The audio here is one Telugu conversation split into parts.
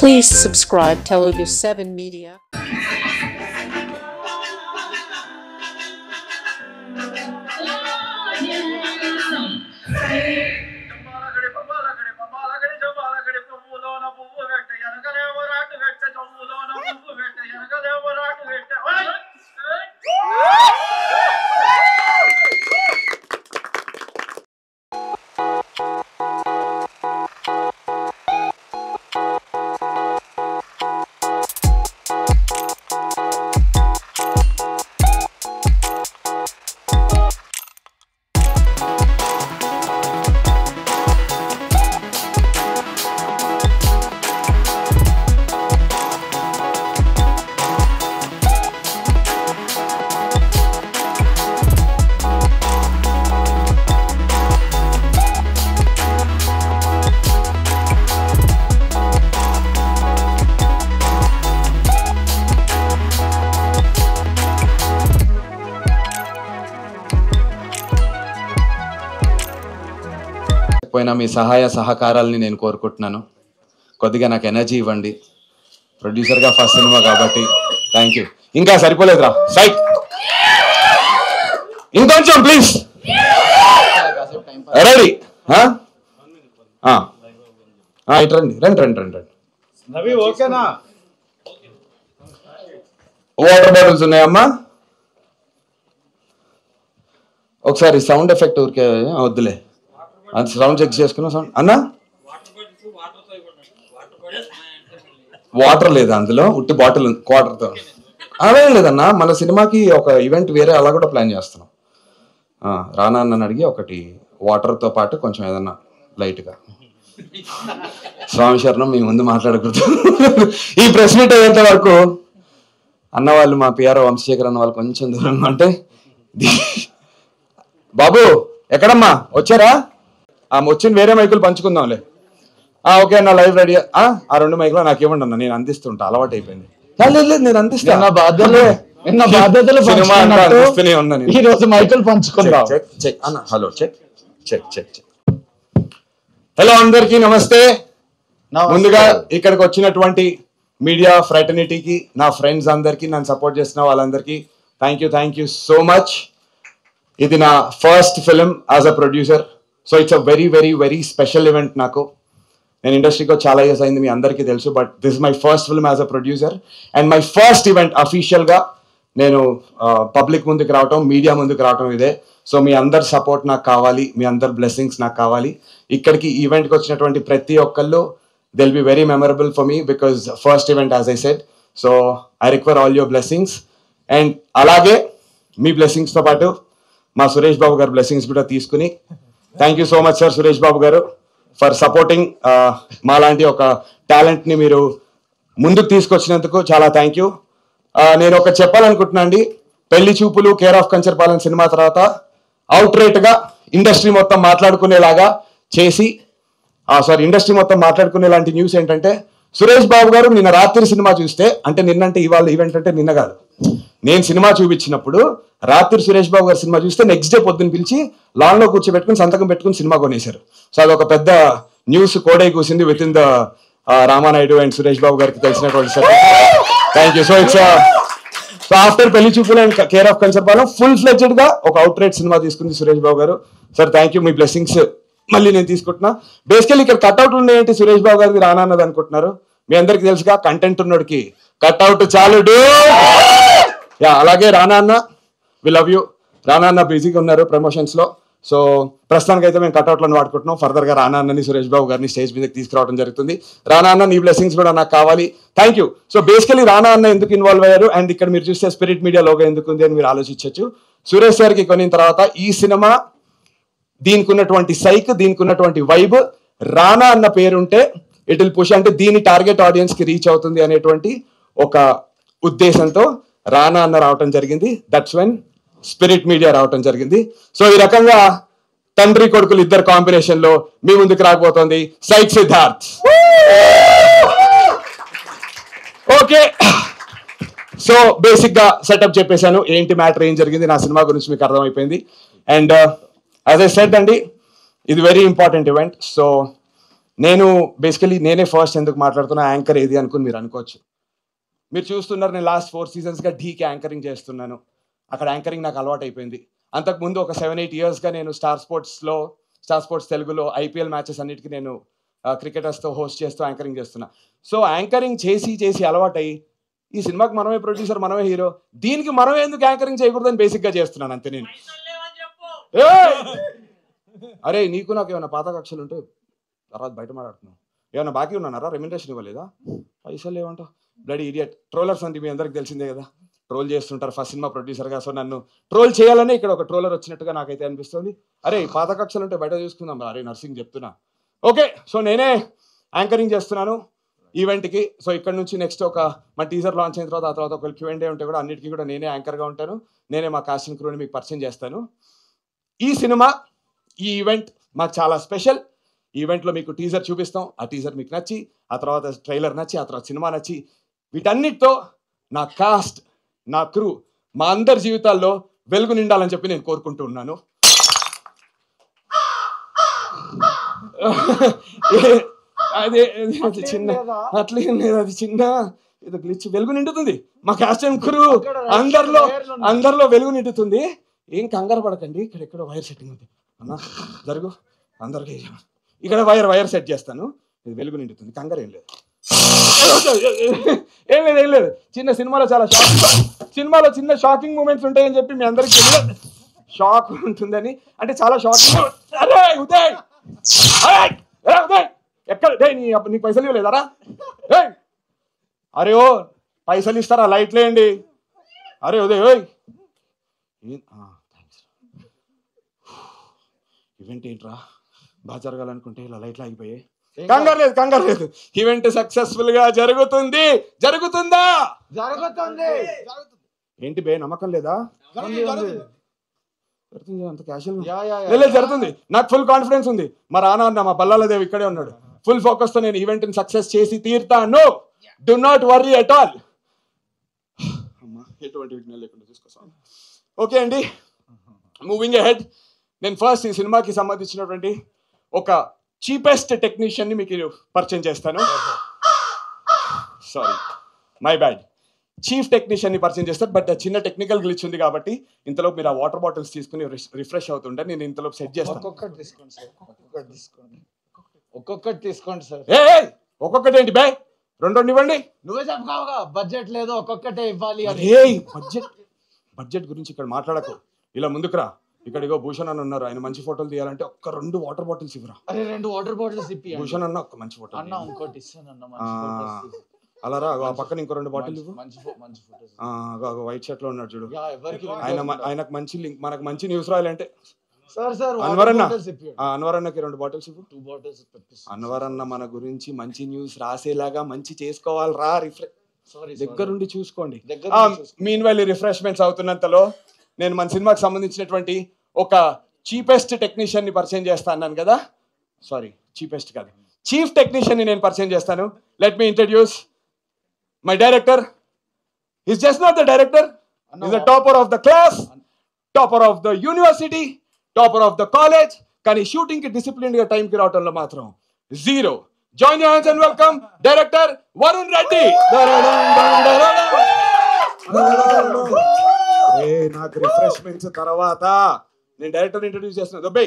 Please subscribe Telugu 7 Media. పోయినా మీ సహాయ సహకారాలని నేను కోరుకుంటున్నాను. కొద్దిగా నాకు ఎనర్జీ ఇవ్వండి. ప్రొడ్యూసర్గా ఫస్ట్ సినిమా కాబట్టి థ్యాంక్ యూ. ఇంకా సరిపోలేదురా సైక్, ఇంకొంచెం ప్లీజ్. రెడీ? ఇటు రండి రండి రండి రండి రండి. ఓకేనా? వాటర్ బాటిల్స్ ఉన్నాయమ్మా? ఒకసారి సౌండ్ ఎఫెక్ట్ ఊరికే వద్దులే, అది సౌండ్ చెక్ చేసుకున్నా. సౌండ్ అన్నా వాటర్ లేదా అందులో? ఉట్టి బాటిల్ క్వార్టర్తో అదే లేదన్నా. మన సినిమాకి ఒక ఈవెంట్ వేరే అలా కూడా ప్లాన్ చేస్తున్నాం. రానా అన్నని అడిగి ఒకటి వాటర్తో పాటు కొంచెం ఏదన్నా లైట్గా. స్వామి శరణం, మీ ముందు మాట్లాడకూడదు. ఈ ప్రెస్ మీట్ అయ్యేంత వరకు అన్న వాళ్ళు, మా పిఆర్ఓ వంశశేఖర్ అన్న వాళ్ళు కొంచెం దూరంగా అంటే, బాబు ఎక్కడమ్మా వచ్చారా? వచ్చిన వేరే మైకులు పంచుకుందాంలే. ఓకే అన్న, లైవ్ రెడీ. ఆ 2 మైకులు నాకు ఇవ్వండి అన్న, నేను అందిస్తుంటా, అలవాటు అయిపోయింది. లేదు నేను అందిస్తాను. Hello check check check check. Hello అందరికీ నమస్తే. ముందుగా ఇక్కడికి వచ్చినటువంటి మీడియా ఫ్రాటర్నిటీకి, నా ఫ్రెండ్స్ అందరికీ, నన్ను సపోర్ట్ చేసిన వాళ్ళందరికీ థ్యాంక్ యూ సో మచ్. ఇది నా first film as a producer. So it's a very very very special event నాకు. నేను ఇండస్ట్రీకి చాలా ఇయర్స్ అయింది, మీ అందరికీ తెలుసు. But this my first film as a producer and my first event అఫీషియల్గా నేను పబ్లిక్ ముందుకు రావటం, మీడియా ముందుకు రావటం ఇదే. సో మీ అందరి సపోర్ట్ నాకు కావాలి, మీ అందరి బ్లెస్సింగ్స్ నాకు కావాలి. ఇక్కడికి ఈవెంట్కి వచ్చినటువంటి ప్రతి ఒక్కళ్ళు it'll be very memorable for me because first event as I said. So I require all your blessings. And అలాగే మీ బ్లెస్సింగ్స్తో పాటు మా సురేష్ బాబు గారు బ్లెస్సింగ్స్ కూడా తీసుకుని, thank you so much sir Suresh Babu garu for supporting మా లాంటి ఒక టాలెంట్ని మీరు ముందుకు తీసుకొచ్చినందుకు చాలా థ్యాంక్ యూ. నేను ఒక చెప్పాలనుకుంటున్నా అండి, పెళ్లి చూపులు, కేర్ ఆఫ్ కంచర్పాలెం సినిమా తర్వాత అవుట్ రేట్గా ఇండస్ట్రీ మొత్తం మాట్లాడుకునేలాగా చేసి, ఇండస్ట్రీ మొత్తం మాట్లాడుకునేలాంటి న్యూస్ ఏంటంటే, సురేష్ బాబు గారు నిన్న రాత్రి సినిమా చూస్తే, అంటే నిన్నంటే ఇవాళ ఈవెంట్ అంటే నిన్న కాదు, నేను సినిమా చూపించినప్పుడు రాత్రి సురేష్ బాబు గారు సినిమా చూస్తే నెక్స్ట్ డే పొద్దున్న పిలిచి లాన్లో కూర్చోబెట్టుకుని సంతకం పెట్టుకుని సినిమా కొనేశారు. సో అదొక పెద్ద న్యూస్ కోడై కూసింది within the Ramanaidu and Suresh Babu గారికి తెలిసినటువంటి sir. Thank you. So it's so after Pelli Choopulu and care of Kancharapalem full fledged గా ఒక అవుట్ రేట్ సినిమా తీసుకుంది Suresh Babu garu. Sir thank you, మీ బ్లెస్సింగ్స్ మళ్ళీ నేను తీసుకుంటున్నా. బేసికల్లీ ఇక్కడ కట్అవుట్లు ఉన్నాయంటే సురేష్ బాబు గారికి రానా అన్నది అనుకుంటున్నారు. మీ అందరికి తెలుసుగా, కంటెంట్ ఉన్నోడికి కట్అవుట్ చాలుడు. అలాగే రానా అన్న, వి లవ్ యూ. రానా అన్న బిజీగా ఉన్నారు ప్రమోషన్స్ లో. సో ప్రస్తుతానికి అయితే మేము కట్అవుట్లను వాడుకుంటున్నాం. ఫర్దర్ గా రానా అన్నని, సురేష్ బాబు గారిని స్టేజ్ మీదకి తీసుకురావడం జరుగుతుంది. రానా అన్న, నీ బ్లెస్సింగ్స్ కూడా నాకు కావాలి. Thank you. సో బేసికలీ రానా అన్న ఎందుకు ఇన్వాల్వ్ అయ్యారు అండ్ ఇక్కడ మీరు చూస్తే స్పిరిట్ మీడియా లోగో ఎందుకు ఉంది అని మీరు ఆలోచించవచ్చు. సురేష్ సార్కి కొనిన తర్వాత ఈ సినిమా, దీనికి ఉన్నటువంటి సైక్, దీనికి ఉన్నటువంటి వైబ్, రానా అన్న పేరుంటే ఇట్ విల్ పుష్, అంటే దీని టార్గెట్ ఆడియన్స్ కి రీచ్ అవుతుంది అనేటువంటి ఒక ఉద్దేశంతో రానా అన్న రావటం జరిగింది. దట్స్ వెన్ స్పిరిట్ మీడియా రావటం జరిగింది. సో ఈ రకంగా తండ్రి కొడుకులు ఇద్దరు కాంబినేషన్ లో మీ ముందుకు రాకపోతుంది psych Siddharth. Okay, so basic గా సెటప్ చెప్పేశాను, ఏంటి మ్యాటర్, ఏం జరిగింది నా సినిమా గురించి మీకు అర్థమైపోయింది. అండ్ యాజ్ ఐ సెడ్ అండి, ఇది వెరీ ఇంపార్టెంట్ ఈవెంట్. సో నేను బేసికలీ నేనే ఫస్ట్ ఎందుకు మాట్లాడుతున్నా యాంకర్ ఏది అనుకుని మీరు అనుకోవచ్చు. మీరు చూస్తున్నారు నేను లాస్ట్ 4 సీజన్స్గా ఢీకి యాంకరింగ్ చేస్తున్నాను. అక్కడ యాంకరింగ్ నాకు అలవాటు అయిపోయింది. అంతకుముందు ఒక 7-8 ఇయర్స్గా నేను స్టార్ స్పోర్ట్స్ తెలుగులో IPL మ్యాచెస్ అన్నిటికీ నేను క్రికెటర్స్తో హోస్ట్ చేస్తూ యాంకరింగ్ చేస్తున్నా. సో యాంకరింగ్ చేసి అలవాటై ఈ సినిమాకి మనమే ప్రొడ్యూసర్, మనమే హీరో, దీనికి మనమే ఎందుకు యాంకరింగ్ చేయకూడదని బేసిక్గా చేస్తున్నాను అంతే. నేను అరే నీకు నాకు ఏమైనా పాత కక్షలు ఉంటే తర్వాత బయట మాట్లాడుతున్నావు. ఏమైనా బాకీ ఉన్నారా? రెమ్యునరేషన్ ఇవ్వలేదా? పైసలు లేవంట. Bloody idiot. ట్రోలర్స్ అంటే మీ అందరికి తెలిసిందే కదా, ట్రోల్ చేస్తుంటారు ఫస్ట్ సినిమా ప్రొడ్యూసర్గా. సో నన్ను ట్రోల్ చేయాలని ఇక్కడ ఒక ట్రోలర్ వచ్చినట్టుగా నాకైతే అనిపిస్తుంది. అరే పాత కక్షలు ఉంటే బయట చూసుకుందాం. అరే నర్సింగ్ చెప్తున్నా. ఓకే, సో నేనే యాంకరింగ్ చేస్తున్నాను ఈవెంట్కి. సో ఇక్కడ నుంచి నెక్స్ట్ మా టీజర్ లాంచ్ అయిన తర్వాత ఆ తర్వాత ఒక Q&A ఉంటే కూడా అన్నిటికీ కూడా నేనే యాంకర్గా ఉంటాను. నేనే మా కాస్టింగ్ క్రూని మీకు పరిచయం చేస్తాను. ఈ సినిమా, ఈ ఈవెంట్ మాకు చాలా స్పెషల్. ఈవెంట్లో మీకు టీజర్ చూపిస్తాం. ఆ టీజర్ మీకు నచ్చి, ఆ తర్వాత ట్రైలర్ నచ్చి, ఆ తర్వాత సినిమా నచ్చి, వీటన్నిటితో నా కాస్ట్, నా క్రూ, మా అందరి జీవితాల్లో వెలుగు నిండాలని చెప్పి నేను కోరుకుంటూ ఉన్నాను. అదే చిన్న అట్లేం లేదు, అది చిన్న ఇది గ్లిచ్. వెలుగు నిండుతుంది. మా కాస్ట్ అండ్ క్రూ అందరిలో వెలుగు నిండుతుంది. ఏం కంగారు పడకండి. ఇక్కడ ఎక్కడో వైర్ సెట్టింగ్ ఉంది అన్న, జరుగు. అందరికీ ఇక్కడ వైర్ సెట్ చేస్తాను. ఇది వెలుగు నిండుతుంది, కంగారు ఏం లేదు. ఏం లేదు. సినిమాలో చిన్న షాకింగ్ మూమెంట్స్ ఉంటాయని చెప్పి మీ అందరికి తెలియదు. షాక్ ఉంటుందని అంటే చాలా షాకింగ్. అరే ఉదయ్ ఎక్కడ నీకు పైసలు ఇవ్వలేదారా? అరే ఓ పైసలు ఇస్తారా? లైట్ లేండి. అరే ఉదయ్ ఓయ్ ఈవెంట్ ఏంట్రా బాగా జరగాలనుకుంటే ఇలా లైట్లు ఆగిపోయాయి. కంగారు లేదు. ఈవెంట్ సక్సెస్ఫుల్ గా జరుగుతుందా? ఏంటి బే, నమ్మకం లేదా? అంత క్యాషువల్ జరుగుతుంది. నాకు ఫుల్ కాన్ఫిడెన్స్ ఉంది. మా రానా మా బల్లాలదేవి ఇక్కడే ఉన్నాడు. ఫుల్ ఫోకస్ తో నేను ఈవెంట్ ని సక్సెస్ చేసి తీరుతాను. Do not worry at all. ఎటువంటి విఘ్నాలు లేకుండా చూసుకోసం. ఓకే అండి, మూవింగ్ అహెడ్. నేను ఫస్ట్ ఈ సినిమాకి సంబంధించినటువంటి ఒక చీపెస్ట్ టెక్నీషియన్ ని మీకు పరిచయం చేస్తాను. Sorry, my bad. Chief technician ని పరిచయం చేస్తాను. బట్ చిన్న టెక్నికల్ గ్లిచ్ ఉంది కాబట్టి ఇంతలో మీరు ఆ వాటర్ బాటిల్స్ తీసుకుని రిఫ్రెష్ అవుతుంటే నేను ఇంతలో సెట్ చేస్తాను. ఒక్కొక్కటి తీసుకోండి సార్. ఒక్కొక్కటి ఏంటి బే, రెండు ఇవ్వండి. నువ్వే చెప్పుకోవుగా బడ్జెట్ లేదు, ఒక్కొక్కటే ఇవ్వాలి అని. బడ్జెట్ గురించి ఇక్కడ మాట్లాడకు. ఇలా ముందుకురా. ఇక్కడిగో భూషణ్ అన్న ఉన్నారు. ఆయన మంచి ఫోటోలు తీయాలంటే 2 వాటర్ బాటిల్స్ ఇవ్వరా. అరే 2 వాటర్ బాటిల్స్ ఇప్పి. భూషణ్ అన్న ఒక మంచి ఫోటో అన్న, ఇంకోటి ఇస్తానన్న మంచి ఫోటోస్. అలా రా, ఆ పక్కన ఇంకో 2 బాటిల్ ఇవ్వు. మంచి ఫోటోస్. వైట్ షర్ట్ లో ఉన్నాడు చూడు. ఆయనకు మంచి లింక్, మనకు మంచి న్యూస్ రాయాలంటే సార్ అన్వర్ అన్నకి 2 బాటిల్స్ ఇవ్వు. 2 బాటిల్స్. అన్వర్ అన్న మన గురించి మంచి న్యూస్ రాసేలాగా మంచి చేసుకోవాలి రా. దగ్గరుండి చూసుకోండి. మీన్ వైల్ రిఫ్రెష్మెంట్స్ అవుతున్నంతలో నేను మన సినిమాకి సంబంధించినటువంటి ఒక చీపెస్ట్ టెక్నీషియన్ ని పరిచయం చేస్తా అన్నాను కదా. సారీ, చీపెస్ట్ కాదు, చీఫ్ టెక్నీషియన్ ని నేను పరిచయం చేస్తాను. Let me introduce my director. Is just not the director, is the topper of the class, topper of the university, topper of the college. కానీ షూటింగ్ కి డిసిప్లిన్ గా టైం కి రావడంలో మాత్రం 0. Join your hands and welcome director Varun Reddy. నాకు రిఫ్రెష్మెంట్స్ తర్వాత నేను డైరెక్టర్ ఇంట్రడ్యూస్ చేస్తున్నాను.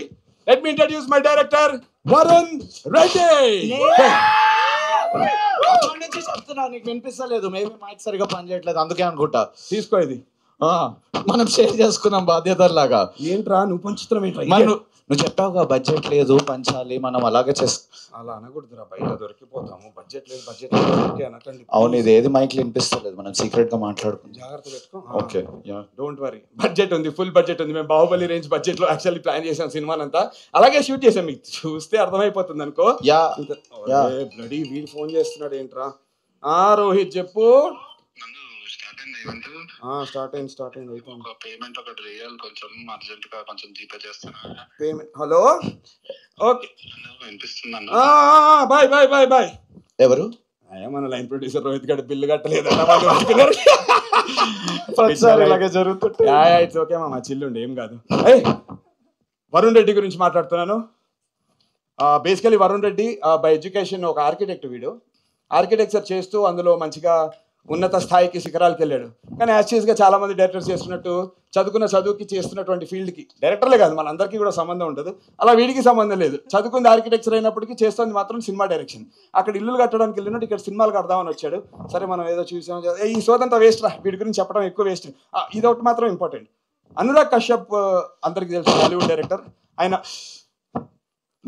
Let me introduce my director Varun Reddy. నుంచి చెప్తున్నా, నీకు వినిపిస్తలేదు. మేబీ మైక్ సరిగా పనిచేయట్లేదు, అందుకే అనుకుంటా. తీసుకో ఇది. మనం షేర్ చేసుకున్నాం బాధ్యతలాగా. ఏంట్రా నువ్వు పంచుతున్నావు ఏంట్రా? నువ్వు చెప్పావుగా బడ్జెట్ లేదు, పంచాలి, మనం అలాగే అలా అనకూడదురా, బయట దొరికిపోతాము. బడ్జెట్ లేదు అనకండి. అవును, ఇది ఏది మైక్ వినిపిస్తలేదు, మనం సీక్రెట్ గా మాట్లాడుకుందాం. జాగ్రత్త పెట్టుకో. Okay, don't worry. బడ్జెట్ ఉంది, ఫుల్ బడ్జెట్ ఉంది. మేము బాహుబలి రేంజ్ బడ్జెట్ లో యాక్చువల్లీ ప్లాన్ చేసాం సినిమానంతా. అలాగే షూట్ చేసాం. మీకు చూస్తే అర్థమైపోతుంది అనుకో. బ్లడీ వీడు ఫోన్ చేస్తున్నాడు ఏంట్రా? రోహిత్ చెప్పు. స్టార్ట్ అయింది అయిపోయింది. పేమెంట్ ఒకటి చేయాలి, కొంచెం అర్జెంట్ గా కొంచెం జీపే చేస్తున్నా. పేమెంట్. హలో, ఓకే వినిపిస్తుందన్న. బాయ్. ఎవరు? మన లైన్ ప్రొడ్యూసర్ రోహిత్ గారు బిల్లు కట్టలేదు. ఇలాగే జరుగుతుంది. ఇట్స్ ఓకే మా చిల్లుండి, ఏం కాదు. వరుణ్ రెడ్డి గురించి మాట్లాడుతున్నాను. Basically Varun Reddy by education ఒక ఆర్కిటెక్ట్. వీడు ఆర్కిటెక్చర్ చేస్తూ అందులో మంచిగా ఉన్నత స్థాయికి శిఖరాలకు వెళ్ళాడు. కానీ యాక్చువల్గా చాలా మంది డైరెక్టర్స్ చేస్తున్నట్టు చదువుకున్న చదువుకి చేస్తున్నటువంటి ఫీల్డ్కి, డైరెక్టర్లే కాదు మన అందరికీ కూడా సంబంధం ఉంటుంది, అలా వీడికి సంబంధం లేదు. చదువుకుంది ఆర్కిటెక్చర్ అయినప్పటికీ చేస్తుంది మాత్రం సినిమా డైరెక్షన్. అక్కడ ఇల్లులు కట్టడానికి వెళ్ళినట్టు ఇక్కడ సినిమాలు కడదామని వచ్చాడు. సరే మనం ఏదో చూసాం, ఈ సోదంతా వేస్ట్ రా, వీడి గురించి చెప్పడం ఎక్కువ వేస్ట్. ఇది ఒకటి మాత్రం ఇంపార్టెంట్. అనురాగ్ కశ్యప్ అందరికి తెలుసు, హాలీవుడ్ డైరెక్టర్. ఆయన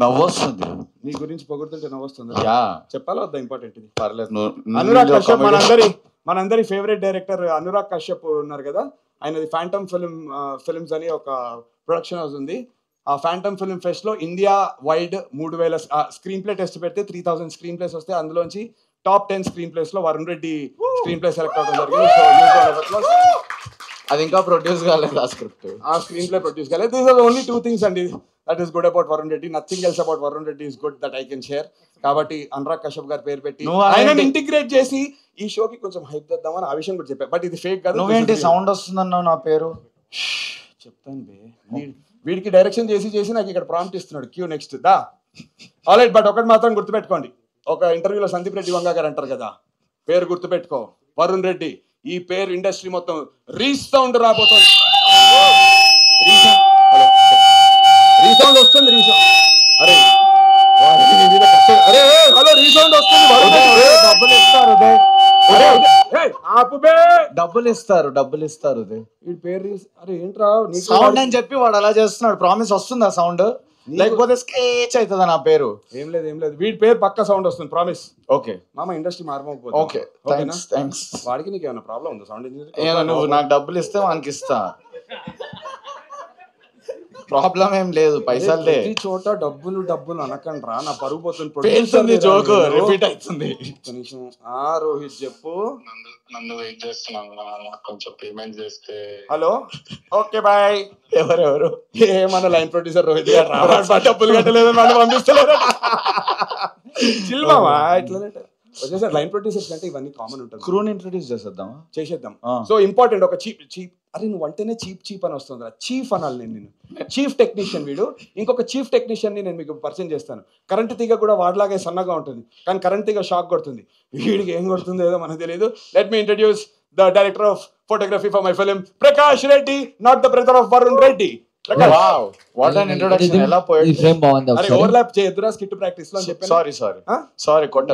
నవ్వొస్తుంది నీ గురించి పొగుడుతుంటే నవ్వొస్తుంది. యా చెప్పాలా వద్దా? ఇంపార్టెంట్ ఇది. పర్లేదు. అనురాగ్ కశ్యప్ మనందరి ఫేవరెట్ డైరెక్టర్ అనురాగ్ కశ్యప్ ఉన్నారు కదా, ఆయనది ఫ్యాంటమ్ ఫిల్మ్స్ అని ఒక ప్రొడక్షన్ హౌస్ ఉంది. ఆ ఫ్యాంటమ్ ఫిల్మ్ ఫెస్ట్ లో India wide 3000 screen play test పెడితే 3000 స్క్రీన్ ప్లేస్ వస్తే అందులోంచి టాప్ 10 స్క్రీన్ ప్లేస్ లో Varun Reddy screen play select అవడం జరిగింది. అది ఇంకా ప్రొడ్యూస్ కాలేదు ఆ స్క్రిప్ట్, ఆ స్క్రీన్ ప్లే ప్రొడ్యూస్ కాలేదు. దీస్ ఆర్ ఓన్లీ 2 things అండి that is good about Varun Reddy. Nothing else about Varun Reddy is good that I can share. కాబట్టి అనురాగ్ కశ్యప్ గారి పేరు పెట్టి ఆయన ఇంటిగ్రేట్ చేసి ఈ షోకి కొంచెం హైప్ చేద్దామని ఆ విషయం కూడా చెప్పా. బట్ ఇది ఫేక్ కాదు. నువ్వేంటి సౌండ్ వస్తుందన్నావు నా పేరు? చెప్తాను బే. వీడికి డైరెక్షన్ చేసి నాకు ఇక్కడ ప్రాంప్ట్ ఇస్తున్నాడు, క్యూ నెక్స్ట్ దా. ఆల్రైట్, బట్ ఒకటి మాత్రం గుర్తుపెట్టుకోండి. ఒక ఇంటర్వ్యూలో సందీప్ రెడ్డి వంగ గారు అంటారు కదా, పేరు గుర్తుపెట్టుకో వరుణ్ రెడ్డి. ఈ పేరు ఇండస్ట్రీ మొత్తం రీసౌండ్ రాబోతుంది. రీసౌండ్ వస్తుంది. అరే హలో, రీసౌండ్ వస్తుంది. డబ్బులు ఇస్తారు డబ్బులు ఇస్తారు ఈ పేరు. అరే ఏంట్రా సౌండ్ అని చెప్పి వాడు అలా చేస్తున్నాడు. ప్రామిస్ వస్తుందా సౌండ్? లేకపోతే స్కేచ్ అవుతుందా నా పేరు? ఏం లేదు వీడి పేరు పక్క సౌండ్ వస్తుంది, ప్రామిస్. ఓకే మామ, ఇండస్ట్రీ మారకపోతే. Okay, thanks. వాడికి నీకు ఏమైనా ప్రాబ్లం ఉందా? సౌండ్ ఇంజనీర్ నువ్వు నాకు డబ్బులు ఇస్తే వానికి ఇస్తా, ప్రాబ్లం ఏం లేదు. పైసలే చోట డబ్బులు అనకండి రా, నా పరుగు పోతుంది. జోక్ రిపీట్ అవుతుంది. రోహిత్ చెప్పు. నన్ను వెయిట్ చేస్తున్నాను, కొంచెం పేమెంట్ చేస్తే. Hello, okay bye. ఎవరెవరు? ఏమన్నా లైన్ ప్రొడ్యూసర్ రోహిత్ గారు డబ్బులు కట్టలేదు, నన్ను పంపిస్తలేదు. చిల్మామా ఇట్లా వచ్చేసారి. లైన్ ప్రొడ్యూసర్స్ అంటే ఇవన్నీ కామన్ ఉంటుంది. క్రూని ఇంట్రొడ్యూస్ చేసేద్దాం. సో ఇంపార్టెంట్ ఒక చీప్. అరే నువ్వు అంటేనే చీప్ అని వస్తుంది. చీఫ్ అనాలి నేను. చీఫ్ టెక్నీషియన్ వీడు. ఇంకొక చీఫ్ టెక్నీషియన్ ని నేను మీకు పరిచయం చేస్తాను. కరెంట్ తీగ కూడా వాడిలాగే సన్నగా ఉంటుంది, కానీ కరెంట్ తీగ షాక్ కొడుతుంది. వీడికి ఏం కొడుతుందో ఏదో మనకు తెలియదు. Let me introduce the director of photography for my film, Prakash Reddy, not the brother of Varun Reddy. Overlap చేయొద్దురా స్కిట్ ప్రాక్టీస్ లో అని చెప్పాను. సారీ కొట్ట.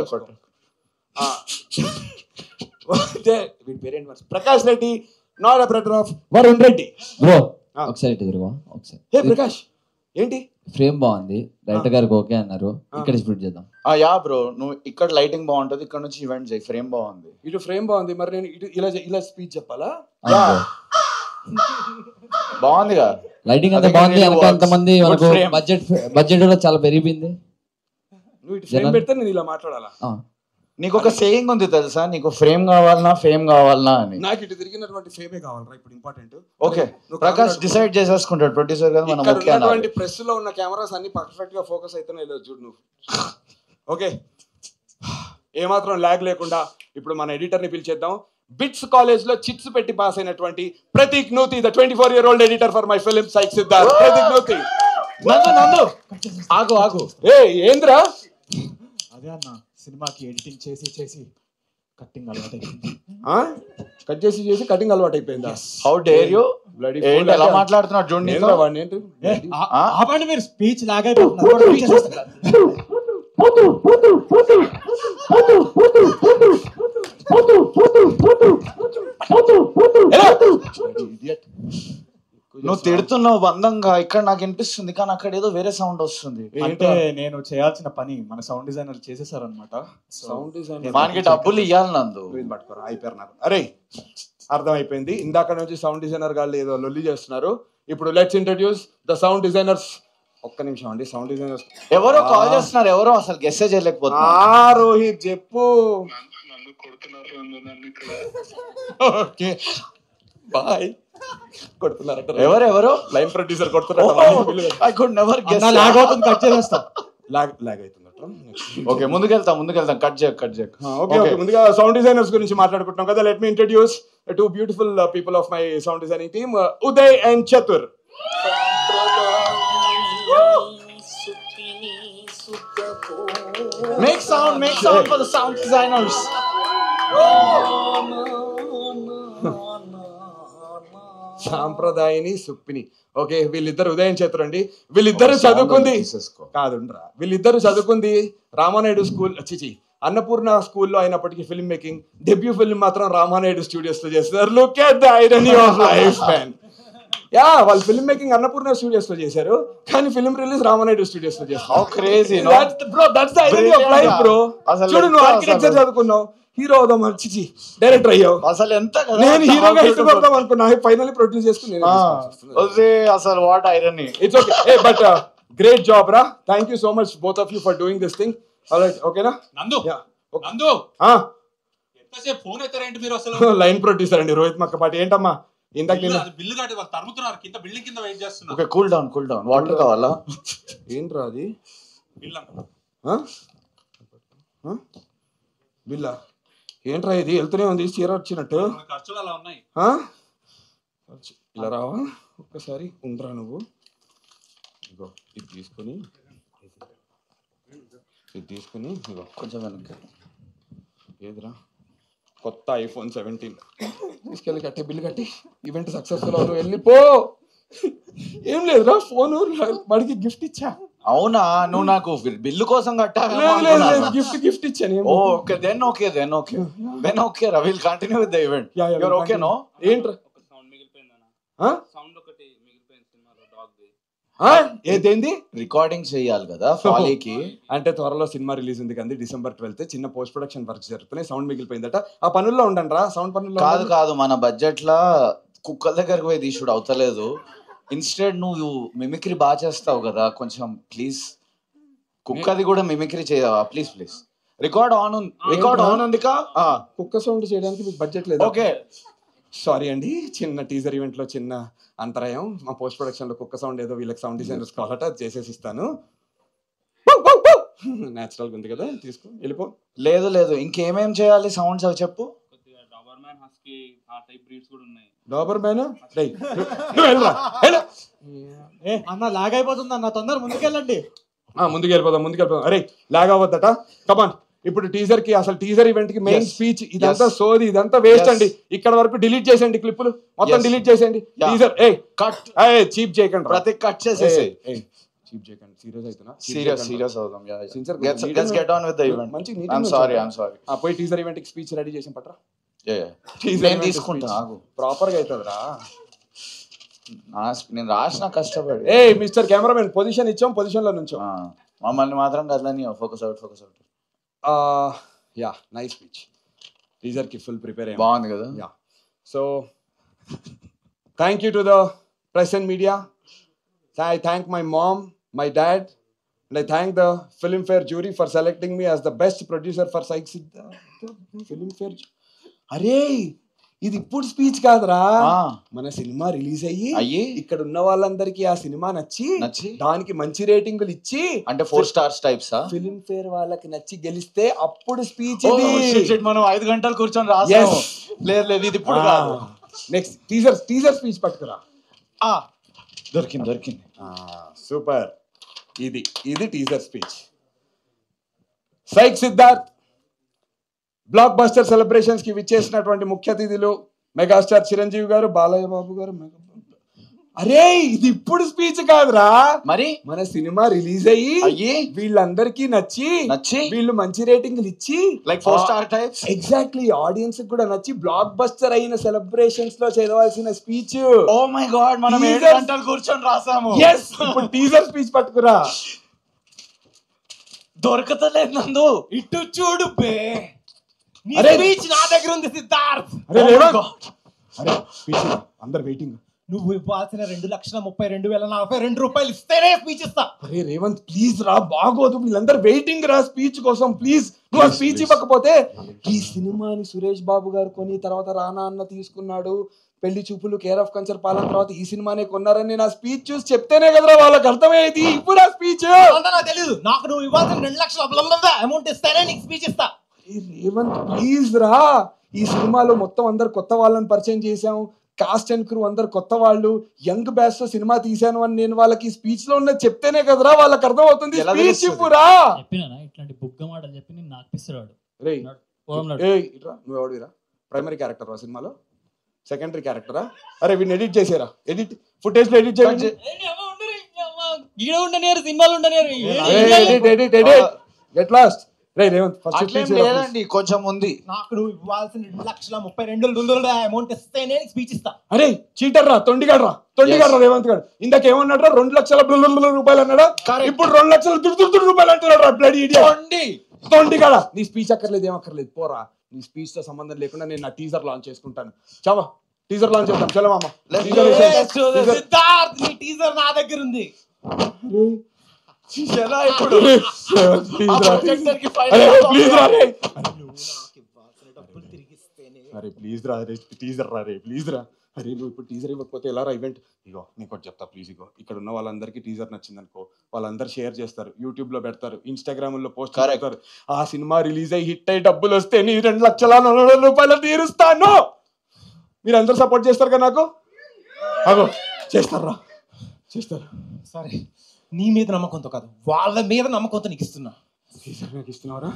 వీడి పేరేంటి? Prakash Reddy, not the brother of Varun Reddy. Bro ఒకసారి తిరుగువా ఒకసారి. హే ప్రకాష్, ఏంటి ఫ్రేమ్ బాగుంది, డైరెక్టర్ గారికి ఓకే అన్నారు, ఇక్కడ స్ప్లిట్ చేద్దాం. యా బ్రో, నువ్వు ఇక్కడ లైటింగ్ బాగుంటది, ఇక్కడ నుంచి ఈవెంట్ చేయి. ఫ్రేమ్ బాగుంది, ఇటు ఫ్రేమ్ బాగుంది. మరి నేను ఇటు ఇలా స్పీచ్ చెప్పాలా? బాగుందిగా లైటింగ్ అంతా బాగుంది. ఎంతమంది మనకు బడ్జెట్ కూడా చాలా పెరిగిపోయింది. నువ్వు ఇటు ఫ్రేమ్ పెడితే నేను ఇలా మాట్లాడాలా? నీకు ఒక సేయింగ్ ఉంది తెలుసా, నీకు ఫేమ్ కావాలనా అని. నాకు ఇటు తిరిగినటువంటి ఫేమే కావాలరా ఇప్పుడు ఇంపార్టెంట్. ఓకే, ప్రకాష్ డిసైడ్ చేసేసుకుంటాడు, ప్రొడ్యూసర్ కదా. మనం ఉన్నటువంటి ప్రెస్ లో ఉన్న కెమెరాస్ అన్ని పర్ఫెక్ట్ గా ఫోకస్ అవుతున్నాయి లేదు చూడు నువ్వు. ఓకే, ఏమాత్రం ల్యాగ్ లేకుండా ఇప్పుడు మన ఎడిటర్ ని పిలిచేద్దాం. బిట్స్ కాలేజ్ లో చిట్స్ పెట్టి పాస్ అయినటువంటి Prateek Nuthi, the 24-year-old editor for my film Psych Siddharth. Prateek Nuthi. Nandu ఆగు. ఏంద్రా? అదే అన్న, సినిమాకి ఎడిటింగ్ చేసి కట్టింగ్ అలవాటు అయిపోయింది. కటింగ్ అలవాటు అయిపోయిందా? How dare you? ఎలా మాట్లాడుతున్నాడు చూడండి. ఆపండి మీరు, స్పీచ్ లాగైపోతున్నారు. నువ్వు తిడుతున్నావు బంధంగా, ఇక్కడ నాకు వినిపిస్తుంది, కానీ అక్కడ ఏదో వేరే సౌండ్ వస్తుంది. అంటే నేను చేయాల్సిన పని మన సౌండ్ డిజైనర్ చేసేసారు అనమాట. సౌండ్ డిజైనర్ మనకి డబ్బులు ఇవ్వాలి నందు. పట్టుకోరా అయిపోయారు నాకు. అరే అర్థమైపోయింది, ఇందాక నుంచి సౌండ్ డిజైనర్ గాళ్ళు ఏదో లొల్లి చేస్తున్నారు. ఇప్పుడు let's introduce the sound designers. ఒక్క నిమిషం అండి, సౌండ్ డిజైనర్స్ ఎవరో కాల్ చేస్తున్నారు, ఎవరో అసలు గెస్ చేయలేకపోతున్నా. రోహిత్ చెప్పు. నన్ను కొడుతున్నారు ఇక్కడ. Okay bye. కొడుతున్నారట. ఎవరెవరు? లైన్ ప్రొడ్యూసర్ కొడుతున్నారు. I could never guess. Lag అవుతుంది, కట్ చేస్తా. లాగ్ అవుతుందట. ఓకే, ముందుకెళ్తాం. కట్ చేయకు. ఓకే, ముందుగా సౌండ్ డిజైనర్స్ గురించి మాట్లాడుకుంటున్నాం కదా. Let me introduce two beautiful people of my sound designing team, Uday and Chatur. Make sound for the sound designers. Sampradayani Suppini. Okay, వీళ్ళిద్దరు ఉదయం చేతురండి. వీళ్ళిద్దరు చదువుకుంది కాదుండ్రా, వీళ్ళిద్దరు చదువుకుంది రామానాయుడు స్కూల్ చిచి అన్నపూర్ణ స్కూల్లో అయినప్పటికీ ఫిల్మ్ మేకింగ్ డెబ్యూ ఫిల్మ్ మాత్రం రామానాయుడు స్టూడియోస్ లో చేస్తారు. Look at the irony of life man. Yeah, వాళ్ళు ఫిల్మ్ మేకింగ్ అన్నపూర్ణ స్టూడియోస్ లో చేశారు, కానీ ఫిల్మ్ రిలీజ్ రామానాయుడు స్టూడియోస్ లో చేస్తారు. How crazy, no? That's the irony of life, bro. చూడు, నువ్వు ఆర్కిటెక్చర్ చదువుకున్నావు, హీరో అవుదాం చిచి డైరెక్టర్ అయ్యావు. అసలు ఎంత నేను హీరోగా హిట్ కొడదాం అనుకున్నా, ఫైనల్లీ ప్రొడ్యూస్ చేసుకుని అసలు what irony. It's okay, but great job రా. Thank you so much both of you for doing this thing. Alright, ఓకేనా? నందు ఎంతసేపు ఫోన్ ఎత్తారేంటి మీరు అసలు? లైన్ ప్రొడ్యూసర్ అండి రోహిత్ మక్కపాటి. ఏంటమ్మా ఇందాక బిల్లు కట్టి వాళ్ళు తరుముతున్నారు, కింద బిల్డింగ్ కింద వెయిట్ చేస్తున్నారు. ఓకే, కూల్ డౌన్ వాటర్ కావాలా? ఏంట్రా అది? బిల్లా ఏంట్రా ఇది? వెళ్తూనే ఉంది చీర వచ్చినట్టు. ఖర్చులు అలా ఉన్నాయి. ఇలా రావా ఒక్కసారి? ఉండరా నువ్వు. ఇగో ఇది తీసుకుని ఇగో కొంచెం వెనక్కి. ఏదిరా? కొత్త iPhone 17 తీసుకెళ్ళి కట్టి బిల్లు కట్టి ఈవెంట్ సక్సెస్ఫుల్ అవును, వెళ్ళిపో. ఏం లేదురా, ఫోన్ వాడికి గిఫ్ట్ ఇచ్చా. అవునా? నువ్వు నాకు బిల్లు కోసం కట్టావు? గిఫ్ట్ ఇచ్చాను. ఓకే, దెన్ ఓకే రా, will continue with the event. You are okay no? ఏంట్రా సౌండ్ మిగిలిపోయిందనా? సౌండ్ ఒకటి మిగిలిపోయింది సినిమాలో డాగ్ ది. ఏదేంది? రికార్డింగ్ చేయాలి కదా ఫాలీకి. అంటే త్వరలో సినిమా రిలీజ్ ఉంది కానీ December 12th చిన్న పోస్ట్ ప్రొడక్షన్ వర్క్ జరుగుతున్నాయి. సౌండ్ మిగిలిపోయిందట, ఆ పనుల్లో ఉండండి రా. సౌండ్ పనుల్లో కాదు, మన బడ్జెట్ లా కుక్కల దగ్గరకు పోయి తీసుడు అవుతలేదు. ఇన్స్టెడ్ నువ్వు మిమిక్రీ బాగా చేస్తావు కదా, కొంచెం ప్లీజ్ కుక్కది కూడా మిమిక్రీ చేయవా ప్లీజ్? రికార్డ్ ఆన్ ఉంది కా? కుక్క సౌండ్ చేయడానికి మీకు బడ్జెట్ లేదు. ఓకే, సారీ అండి, చిన్న టీజర్ ఈవెంట్ లో చిన్న అంతరాయం. మా పోస్ట్ ప్రొడక్షన్ లో కుక్క సౌండ్ ఏదో వీళ్ళకి సౌండ్ డిజైనర్స్ కావాలట, చేసేసి ఇస్తాను. నేచురల్ గా ఉంది కదా, తీసుకో వెళ్ళిపో. లేదు ఇంకేమేం చేయాలి సౌండ్స్ అవి చెప్పు. డాబర్మ్యాన్ హస్కీ ఆ టైప్ బ్రీడ్స్ కూడా ఉన్నాయి. డాబర్మ్యాన్ అన్న లాగ్ అయిపోతుంది అన్న, తొందర ముందుకెళ్ళండి. ముందుకు వెళ్ళిపోదాం. అరే లాగ్ అవ్వద్దట. కమాన్, ఇప్పుడు టీజర్ కి అసలు టీజర్ ఈవెంట్ కి మెయిన్ స్పీచ్ ఇదంతా సోది, ఇదంతా వేస్ట్ అండి. ఇక్కడ వరకు డిలీట్ చేసేయండి, క్లిప్పులు మొత్తం డిలీట్ చేసేయండి. టీజర్ చీప్ చేయకండి, ప్రతి కట్ చేసేసి. చీప్ చేయకండి, సీరియస్ అవుతున్నా. సీరియస్ అవుదాం. Let's get on with the event. I'm sorry. పోయి టీజర్ ఈవెంట్ కి స్పీచ్ రెడీ చేసి పట్రా. నేను తీసుకుంటా, ప్రాపర్ గా అవుతుందిరా. నేను రాసిన కష్టపడి. మిస్టర్ కెమెరామెన్ పొజిషన్ ఇచ్చాం, పొజిషన్ లో నుంచో. మమ్మల్ని మాత్రం కదలని focus out. Yeah, nice speech. Teaser కి ఫుల్ ప్రిపేర్ అయ్యాం, బాగుంది కదా. Yeah, so thank you to the press and media. I thank my mom, my dad, and I thank the Filmfare jury for selecting me as the best producer for Saik Siddharth. Filmfare. అరే ఇది ఇప్పుడు స్పీచ్ కాదురా, మన సినిమా రిలీజ్ అయ్యి ఇక్కడ ఉన్న వాళ్ళందరికీ ఆ సినిమా నచ్చి దానికి మంచి రేటింగులు ఇచ్చి, అంటే 4 stars టైప్స్ ఫిల్మ్ఫేర్ వాళ్ళకి నచ్చి గెలిస్తే అప్పుడు స్పీచ్. మనం 5 గంటలు కూర్చొని రాసాము. లేదు ఇది ఇప్పుడు కాదు. నెక్స్ట్ టీజర్ స్పీచ్ పట్టుకురా. దొరికింది. సూపర్. ఇది teaser speech. Psych Siddharth block buster celebrations కి విచ్చేసినటువంటి ముఖ్య అతిథులు మెగాస్టార్ చిరంజీవి గారు, బాలయ్య బాబు గారు. అరే ఇది ఇప్పుడు స్పీచ్ కాదురా, మరి మన సినిమా రిలీజ్ అయ్యి వీళ్ళందరికీ నచ్చి వీళ్ళు మంచి రేటింగ్లు ఇచ్చి, like 4 star types. Exactly, audience కూడా నచ్చి బ్లాక్ బస్టర్ అయిన సెలబ్రేషన్స్ లో చదవాల్సిన స్పీచ్. ఓ మై గాడ్, మనం 7 గంటలు కూర్చొని రాసాము. ఇప్పుడు టీజర్ స్పీచ్ పట్టుకురా. దొరకతలేదు నందు, ఇటు చూడు బే. స్పీచ్ నా దగ్గర ఉంది సిద్ధార్థ్. అందరు వెయిటింగ్. నువ్వు ఇవ్వాల్సిన 2,32,042 రూపాయలు ఇస్తేనే స్పీచ్ ఇస్తా. అరే రేవంత్ ప్లీజ్ రా, బాగోదు, వీళ్ళందరూ వెయిటింగ్ రా స్పీచ్ కోసం. ప్లీజ్ నువ్వు ఆ స్పీచ్ ఇవ్వకపోతే. ఈ సినిమాని సురేష్ బాబు గారు కొని తర్వాత రానా అన్న తీసుకున్నాడు, పెళ్లి చూపులు, కేర్ ఆఫ్ కంచర్ పాలన తర్వాత ఈ సినిమానే కొన్నారని నా స్పీచ్ చూసి చెప్తేనే కదరా వాళ్ళకి అర్థమయ్యేది. ఇప్పుడు ఆ స్పీచ్ నాకు తెలియదు. నాకు నువ్వు ఇవ్వాల్సిన 2 లక్షల అమౌంట్ ఇస్తేనే నీకు స్పీచ్ ఇస్తా. రేవంత్ ప్లీజ్ రా, ఈ సినిమాలో మొత్తం అందరు కొత్త వాళ్ళని పరిచయం చేసాం, కాస్ట్ అండ్ క్రూ అందరు కొత్త వాళ్ళు, యంగ్ బ్యాచ్ తో సినిమా తీశాను అని నేను వాళ్ళకి స్పీచ్ లో ఉన్నది చెప్తేనే కదరా వాళ్ళకి అర్థం అవుతుంది. స్పీచ్ చెప్పురా. చెప్పినా ఇట్లాంటి బుగ్గ మాటలు చెప్పి నేను నాకు పిస్తున్నాడు. నువ్వు ఎవడురా? ప్రైమరీ క్యారెక్టర్ రా సినిమాలో? సెకండరీ క్యారెక్టరా? అరే వీడిని ఎడిట్ చేసారా? ఎడిట్ ఫుటేజ్ లో ఎడిట్ చేయండి. సినిమాలు ఉండనియరు. Get lost. లేదండి కొంచెం ఉంది. నాకు నువ్వు ఇవ్వాల్సిన 2,32,200 అమౌంట్ ఇస్తేనే స్పీచ్ ఇస్తా. అరే చీటర్ రా, తొండిగాడు రా రేవంత్ గారు. ఇందాక ఏమన్నాడు రా? 2,00,000 రూపాయలు అన్నాడా? ఇప్పుడు 2,00,000 రూపాయలు అంటున్నాడు రా. బ్లడీ ఇడియట్ తొండిగాడా. నీ స్పీచ్ అక్కర్లేదు, ఏమక్కర్లేదు, పోరా. నీ స్పీచ్ తో సంబంధం లేకుండా నేను నా టీజర్ లాంచ్ చేసుకుంటాను. చావా టీజర్ లాంచ్ చేద్దాం. చలో మామ. సిద్ధార్థ్ నీ టీజర్ నా దగ్గర ఉంది. అరే నువ్వు ఇప్పుడు టీజర్ ఇవ్వకపోతే ఎలా రా ఈవెంట్? ఇగో నీకు చెప్తా ప్లీజ్. ఇగో ఇక్కడ ఉన్న వాళ్ళందరికీ టీజర్ నచ్చింది అనుకో, వాళ్ళందరూ షేర్ చేస్తారు, యూట్యూబ్ లో పెడతారు, ఇన్స్టాగ్రామ్ లో పోస్ట్ చేస్తారు. ఆ సినిమా రిలీజ్ అయ్యి హిట్ అయ్యి డబ్బులు వస్తే నీ 2,40,000 రూపాయలు తీరుస్తాను. మీరు అందరూ సపోర్ట్ చేస్తారు కదా నాకు? అగో చేస్తారా? చేస్తారు. సరే నీ మీద నమ్మకంతో కాదు, వాళ్ళ మీద నమ్మకంతో నీకు ఇస్తున్నా. టీజర్ నాకు ఇస్తున్నావరా?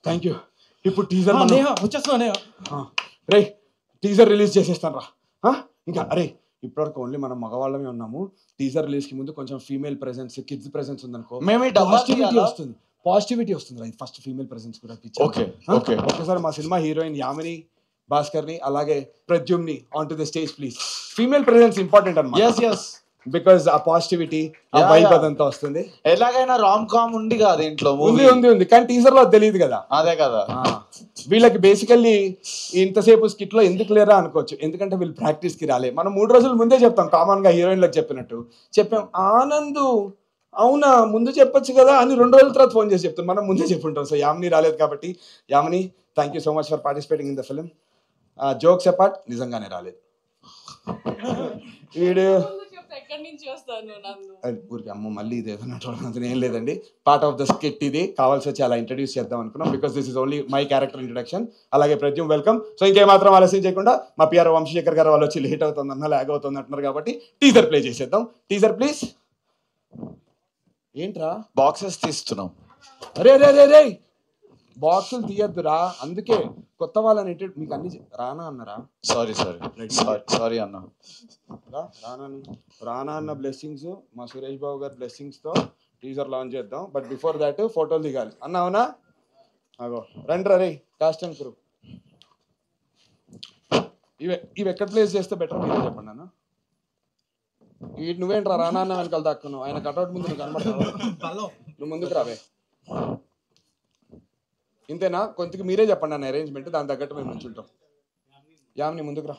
Thank you. ఇప్పుడు టీజర్ వచ్చేస్తున్నా. రే టీజర్ రిలీజ్ చేసేస్తాను రా. ఇంకా అరే ఇప్పటివరకు ఓన్లీ మనం మగవాళ్ళమే ఉన్నాము. టీజర్ రిలీజ్ కి ముందు కొంచెం ఫీమేల్ ప్రెసెన్స్, కిడ్స్ ప్రెసెన్స్ ఉందనుకో, పాజిటివిటీ వస్తుంది. ఫస్ట్ ఫీమేల్ ప్రెసెన్స్ కూడా ఒకసారి మా సినిమా హీరోయిన్ యామిని భాస్కర్ ని అలాగే ప్రద్యుమ్ని on to the stage please. Female presence important అన్నమాట. బికాస్ ఆ పాజిటివిటీ, ఆ వైబ్ అదంతా వస్తుంది. ఎలాగైనా రామ్ కామ్ ఉంది కదా దీంట్లో. ఉంది కానీ టీజర్ లో తెలియదు కదా. అదే కదా వీళ్ళకి బేసికల్లీ ఇంతసేపు స్కిట్ లో ఎందుకు లేరా అనుకోవచ్చు, ఎందుకంటే వీళ్ళు ప్రాక్టీస్ కి రాలే. మనం 3 రోజుల ముందే చెప్తాం, కామన్ గా హీరోయిన్లకు చెప్పినట్టు చెప్పాం. ఆనంద్ అవునా ముందు చెప్పొచ్చు కదా అని 2 రోజుల తర్వాత ఫోన్ చేసి చెప్తాం. మనం ముందే చెప్పుంటాం. సో యామిని రాలేదు కాబట్టి, Yamini thank you so much for participating in the film. Jokes apart, నిజంగానే రాలేదు. వీడు ఊరికి అమ్మ మళ్ళీ ఇది ఏదైనా ఏం లేదండి, పార్ట్ ఆఫ్ ద స్కిట్ ఇది. కావాల్సి వచ్చి అలా ఇంట్రడ్యూస్ చేద్దాం అనుకున్నాం, because this is only my character introduction. అలాగే ప్రద్యుమ్ వెల్కమ్. సో ఇంకేమాత్రం ఆలస్యం చేయకుండా మా పిఆర్ వంశీశేఖర్ గారు వాళ్ళు వచ్చి లేట్ అవుతుందన్నా లాగ్ అవుతుంది అంటున్నారు కాబట్టి టీజర్ ప్లే చేసేద్దాం. Teaser please. ఏంట్రా బాక్సెస్ తీస్తున్నాం? అరే రే రే రే బాక్సులు తీయద్దురా, అందుకే కొత్త వాళ్ళని మీకు అన్ని రానా అన్నారా? సారీ అన్న. రానా అన్న బ్లెస్సింగ్స్, మా సురేష్ బాబు గారి బ్లెస్సింగ్స్ తో టీజర్ లాంచ్ చేద్దాం. బట్ బిఫోర్ దాట్ ఫోటోలు దిగాలి అన్న. అవునా? అగో రండి రే కాస్ట్ అండ్ క్రూ. ఇవి ఎక్కడ ప్లేస్ చేస్తే బెటర్ మీరే చెప్పండి అన్న. నువ్వేంట్రా రానా అన్న వెనకాల దాక్కున్నావు, ఆయన కట్అవుట్ ముందు నువ్వు కనబడతావు. నువ్వు ముందుకు రావే. ఇంతేనా? కొంచెం మీరే చెప్పండి అన్న అరేంజ్మెంట్, దాని తగ్గట్టు మేము నుంచుంటాం. యామిని ముందుకు రా.